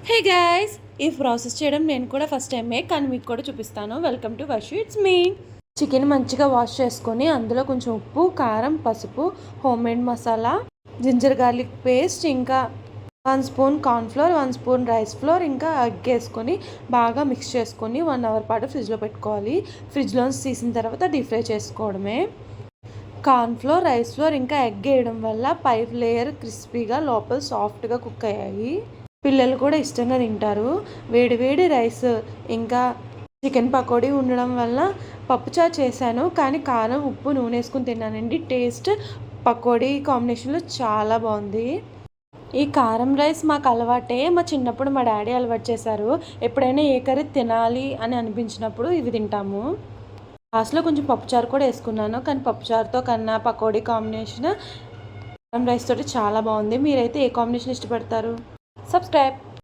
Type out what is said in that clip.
Hey guys, ఈ process చేయడం నేను కూడా ఫస్ట్ టైమే, కానీ మీకు కూడా చూపిస్తాను. Welcome to Varshu, it's me. Chicken మంచిగా వాష్ చేసుకొని అందులో కొంచెం ఉప్పు, కారం, పసుపు, home made masala, ginger garlic paste, ఇంకా 1 spoon cornflour, 1 spoon rice flour, ఇంకా ఎగ్ వేసుకొని బాగా మిక్స్ చేసుకొని 1 అవర్ పాటు ఫ్రిడ్జ్లో పెట్టుకోవాలి. ఫ్రిడ్జ్లోంచి తీసిన తర్వాత డీప్ ఫ్రై చేసుకోవడమే. కార్న్ఫ్లోర్, రైస్ ఫ్లోర్, ఇంకా ఎగ్ వేయడం వల్ల పై లేయర్ క్రిస్పీగా, లోపల సాఫ్ట్గా కుక్ అయ్యాయి. పిల్లలు కూడా ఇష్టంగా తింటారు. వేడి వేడి రైస్ ఇంకా చికెన్ పకోడీ ఉండడం వల్ల పప్పుచారు చేశాను, కానీ కారం, ఉప్పు, నూనె వేసుకుని తిన్నానండి. టేస్ట్ పకోడీ కాంబినేషన్లో చాలా బాగుంది. ఈ కారం రైస్ మాకు అలవాటే. మా చిన్నప్పుడు మా డాడీ అలవాటు చేశారు. ఎప్పుడైనా ఏ కర్రీ తినాలి అని అనిపించినప్పుడు ఇవి తింటాము. లాస్ట్లో కొంచెం పప్పుచారు కూడా వేసుకున్నాను, కానీ పప్పుచారుతో కన్నా పకోడీ కాంబినేషన్ కారం రైస్ తోటి చాలా బాగుంది. మీరైతే ఏ కాంబినేషన్ ఇష్టపడతారు? సబ్స్క్రైబ్.